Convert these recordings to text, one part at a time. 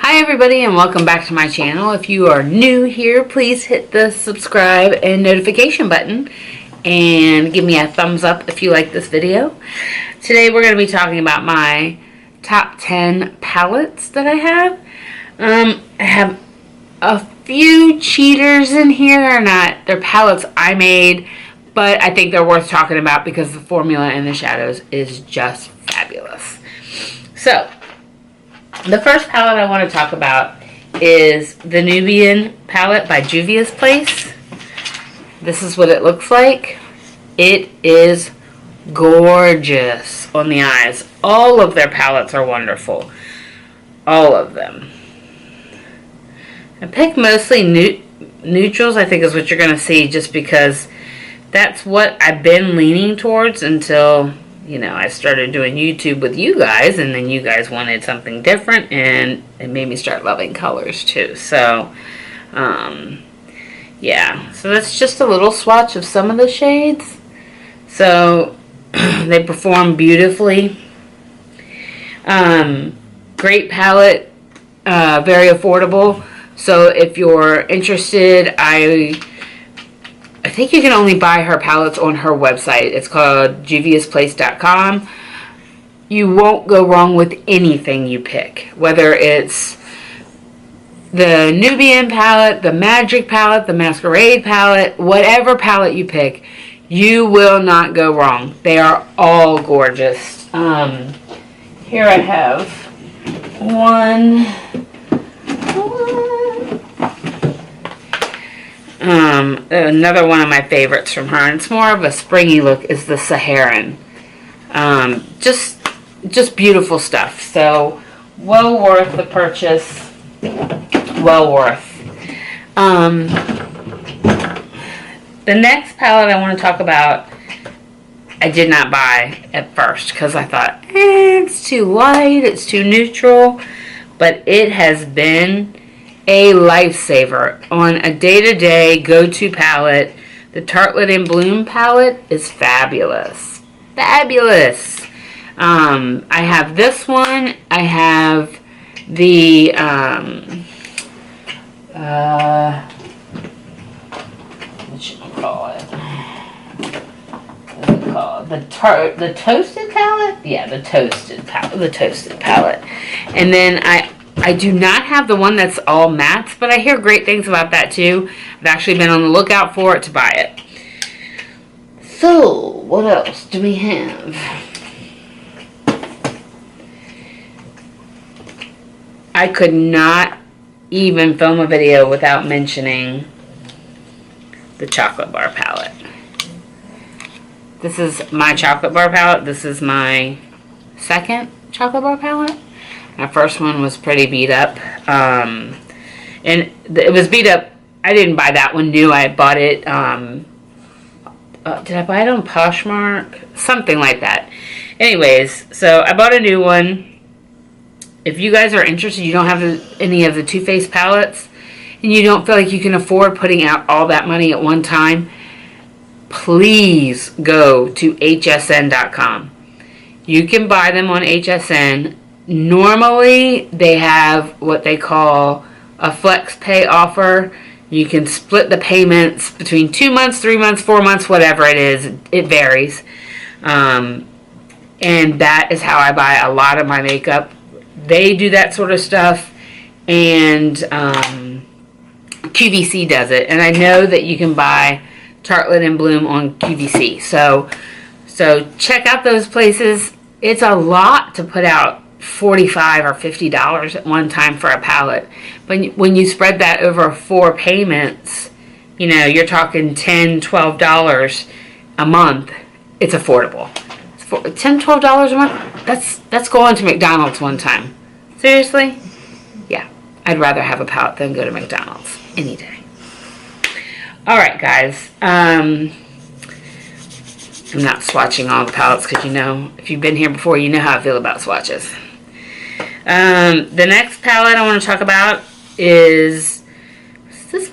Hi everybody, and welcome back to my channel. If you are new here, please hit the subscribe and notification button and give me a thumbs up if you like this video. Today we're going to be talking about my top 10 palettes that I have. I have a few cheaters in here. They're palettes I made, but I think they're worth talking about because the formula in the shadows is just fabulous. So the first palette I want to talk about is the Nubian palette by Juvia's Place. This is what it looks like. It is gorgeous on the eyes. All of their palettes are wonderful. All of them. I picked mostly neutrals, I think is what you're going to see, just because that's what I've been leaning towards until, you know, I started doing YouTube with you guys, and then you guys wanted something different, and it made me start loving colors too. So, yeah. So that's just a little swatch of some of the shades. So, they perform beautifully. Great palette, very affordable. So if you're interested, I think you can only buy her palettes on her website. It's called juviasplace.com. You won't go wrong with anything you pick. Whether it's the Nubian palette, the Magic palette, the Masquerade palette, whatever palette you pick, you will not go wrong. They are all gorgeous. Here I have one. Another one of my favorites from her, and it's more of a springy look, is the Saharan. Just beautiful stuff. So well worth the purchase. Well worth. The next palette I want to talk about, I did not buy at first because I thought, it's too light, it's too neutral, but it has been a lifesaver on a day-to-day go-to palette. The Tartelette in Bloom palette is fabulous. Fabulous. I have this one. I have the what should I call it? What is it called? The toasted palette? Yeah, the toasted palette. The toasted palette. And then I do not have the one that's all mattes, but I hear great things about that too. I've actually been on the lookout for it to buy it. So, what else do we have? I could not even film a video without mentioning the Chocolate Bar palette. This is my Chocolate Bar palette. This is my second Chocolate Bar palette. My first one was pretty beat up. And it was beat up. I didn't buy that one new. I bought it, did I buy it on Poshmark? Something like that. Anyways, so I bought a new one. If you guys are interested, you don't have any of the Too Faced palettes, and you don't feel like you can afford putting out all that money at one time, please go to hsn.com. You can buy them on HSN. Normally, they have what they call a flex pay offer. You can split the payments between 2 months, 3 months, 4 months, whatever it is. It varies. And that is how I buy a lot of my makeup. They do that sort of stuff, and QVC does it. And I know that you can buy Tartelette in Bloom on QVC. So check out those places. It's a lot to put out $45 or $50 at one time for a palette. But when you spread that over 4 payments, you know, you're talking $10, $12 a month. It's affordable. It's $10, $12 a month? That's going to McDonald's one time. Seriously? Yeah. I'd rather have a palette than go to McDonald's any day. Alright, guys. I'm not swatching all the palettes because, you know, if you've been here before, you know how I feel about swatches. The next palette I want to talk about is this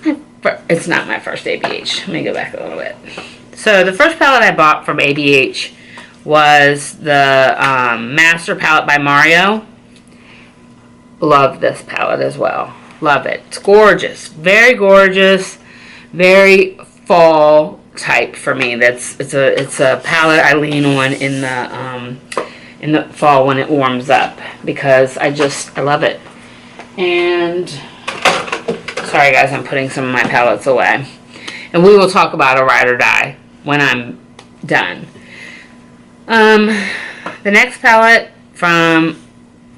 it's not my first ABH. Let me go back a little bit. So the first palette I bought from ABH was the Master palette by Mario. Love this palette as well. Love it. It's gorgeous. Very gorgeous. Very fall type for me. It's a palette I lean on in the fall when it warms up, because I love it. And sorry guys, I'm putting some of my palettes away. And we will talk about a ride or die when I'm done. The next palette from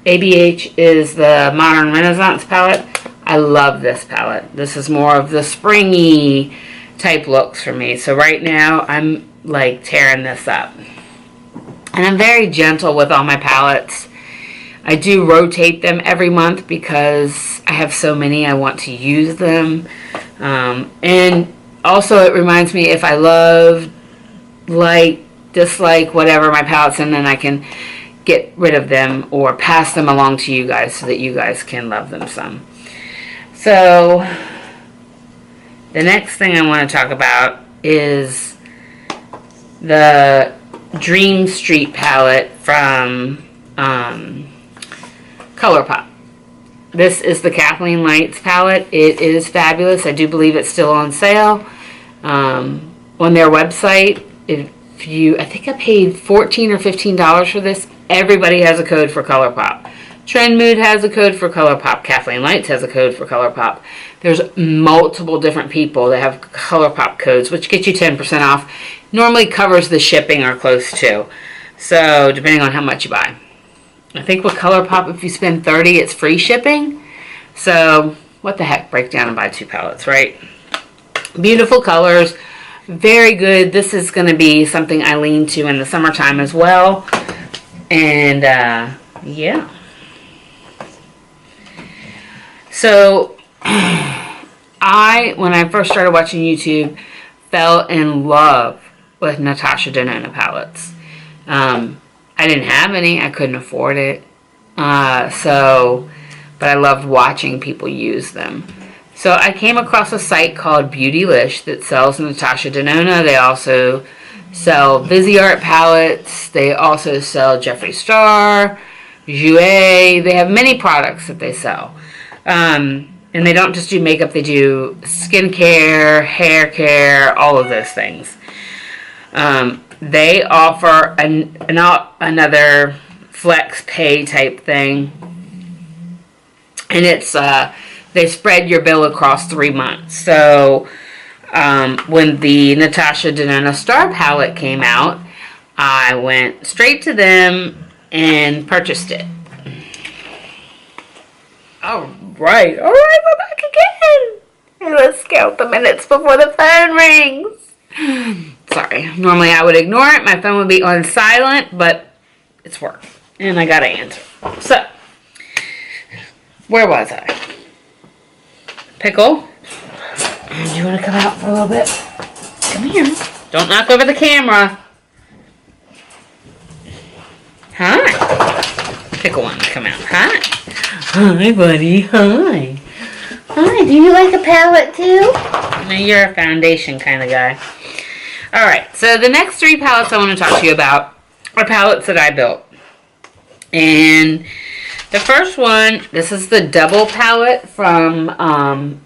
ABH is the Modern Renaissance palette. I love this palette. This is more of the springy type looks for me. So right now I'm like tearing this up. And I'm very gentle with all my palettes. I do rotate them every month because I have so many, I want to use them. And also it reminds me if I love, like, dislike whatever my palette's in, then I can get rid of them or pass them along to you guys so that you guys can love them some. So the next thing I want to talk about is the Dream Street palette from ColourPop. This is the Kathleen Lights palette. It is fabulous. I do believe it's still on sale on their website. I think I paid $14 or $15 for this. Everybody has a code for ColourPop. Trend Mood has a code for ColourPop. Kathleen Lights has a code for ColourPop. There's multiple different people that have ColourPop codes, which get you 10% off. Normally covers the shipping or close to. So, depending on how much you buy. I think with ColourPop, if you spend $30, it's free shipping. So, what the heck? Break down and buy 2 palettes, right? Beautiful colors. Very good. This is going to be something I lean to in the summertime as well. And, yeah. So, when I first started watching YouTube, fell in love with Natasha Denona palettes. I didn't have any. I couldn't afford it. But I loved watching people use them. So I came across a site called Beautylish that sells Natasha Denona. They also sell Viseart palettes. They also sell Jeffree Star, Jouer. They have many products that they sell. And they don't just do makeup. They do skincare, hair care, all of those things. They offer another flex pay type thing. And it's they spread your bill across 3 months. So when the Natasha Denona Star palette came out, I went straight to them and purchased it. Alright, we're back again. And let's count the minutes before the phone rings. Sorry, normally I would ignore it. My phone would be on silent, but it's work. And I gotta answer. So, where was I? Pickle. And you want to come out for a little bit? Come here. Don't knock over the camera. Hi. Pickle wants to come out. Hi. Hi, buddy. Hi. Hi. Do you like a palette too? No, you're a foundation kind of guy. Alright, so the next 3 palettes I want to talk to you about are palettes that I built. And the first one, this is the double palette from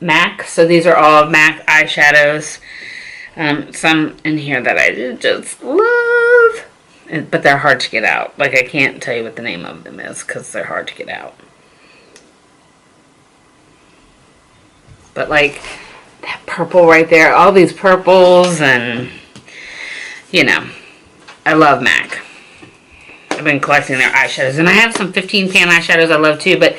MAC. So these are all MAC eyeshadows. Some in here that I just love. But they're hard to get out. Like, I can't tell you what the name of them is because they're hard to get out. But, like, that purple right there. All these purples and, you know, I love MAC. I've been collecting their eyeshadows, and I have some 15 pan eyeshadows I love too, but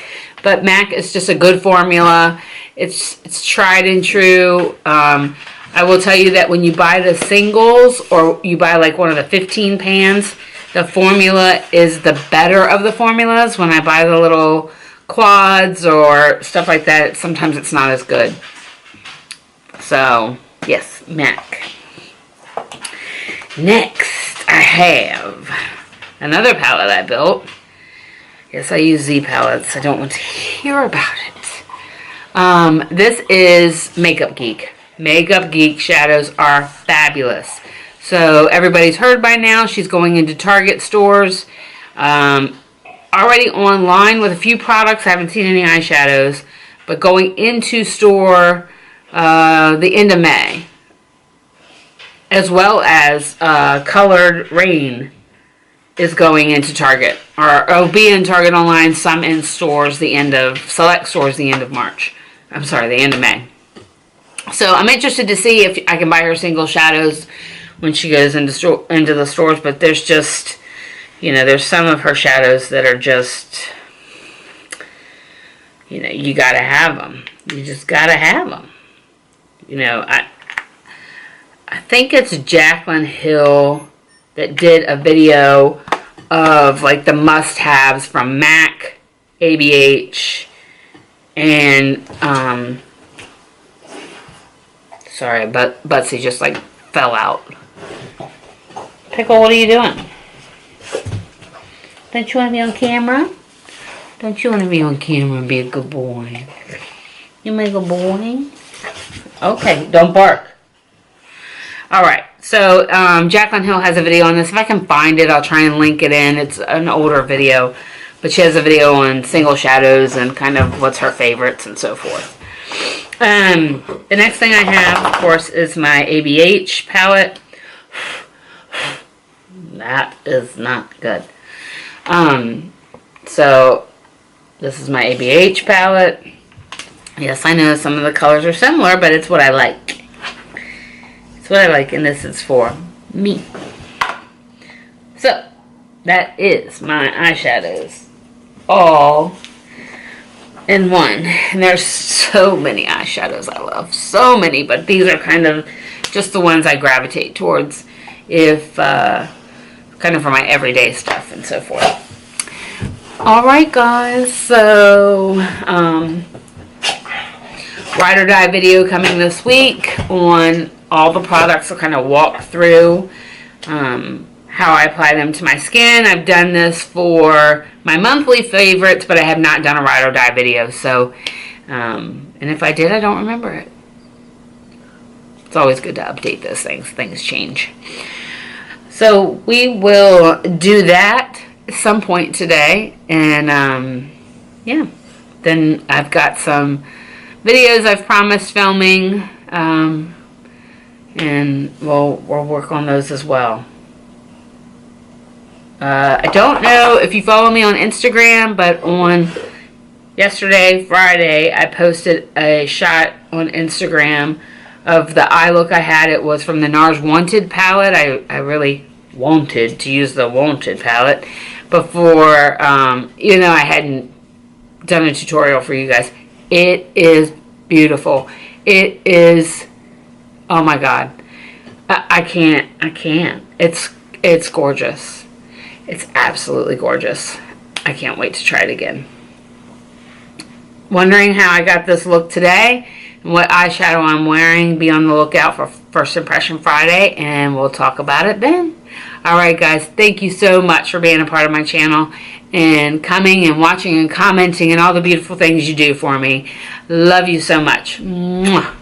MAC is just a good formula. It's tried and true. I will tell you that when you buy the singles or you buy like one of the 15 pans, the formula is the better of the formulas. When I buy the little quads or stuff like that, sometimes it's not as good. So, yes, MAC. Next, I have another palette I built. Yes, I use Z palettes. I don't want to hear about it. This is Makeup Geek. Makeup Geek shadows are fabulous. So everybody's heard by now, she's going into Target stores. Already online with a few products. I haven't seen any eyeshadows. But going into store the end of May. As well as Colored Rain is going into Target. Or it'll be in Target online, some in stores select stores the end of March. I'm sorry, the end of May. So I'm interested to see if I can buy her single shadows when she goes into the stores. But there's just, there's some of her shadows that are just, you gotta have them. You just gotta have them. I think it's Jaclyn Hill that did a video of like the must-haves from MAC, ABH, and sorry, but Butsy just like fell out. Pickle, what are you doing? Don't you want to be on camera? Don't you want to be on camera and be a good boy? You make a good boy? Okay, don't bark. Alright, so Jaclyn Hill has a video on this. If I can find it, I'll try and link it in. It's an older video. But she has a video on single shadows and kind of what's her favorites and so forth. The next thing I have, of course, is my ABH palette. That is not good. So, this is my ABH palette. Yes, I know some of the colors are similar, but it's what I like. It's what I like, and this is for me. So, that is my eyeshadows. All in one. And there's so many eyeshadows I love. So many, but these are kind of just the ones I gravitate towards if, kind of for my everyday stuff and so forth. Alright guys, so, Ride or Die video coming this week on all the products. I'll kind of walk through how I apply them to my skin. I've done this for my monthly favorites, but I have not done a Ride or Die video. So, and if I did, I don't remember it. It's always good to update those things. Things change. So we will do that at some point today. And yeah, then I've got some videos I've promised filming. And we'll work on those as well. I don't know if you follow me on Instagram, but on yesterday, Friday, I posted a shot on Instagram of the eye look I had. It was from the NARS Wanted palette. I really wanted to use the Wanted palette before, I hadn't done a tutorial for you guys. It is beautiful. It is... Oh my God. I can't. It's gorgeous. It's absolutely gorgeous. I can't wait to try it again. Wondering how I got this look today and what eyeshadow I'm wearing? Be on the lookout for First Impression Friday and we'll talk about it then. Alright guys, thank you so much for being a part of my channel and coming and watching and commenting and all the beautiful things you do for me. Love you so much. Mwah.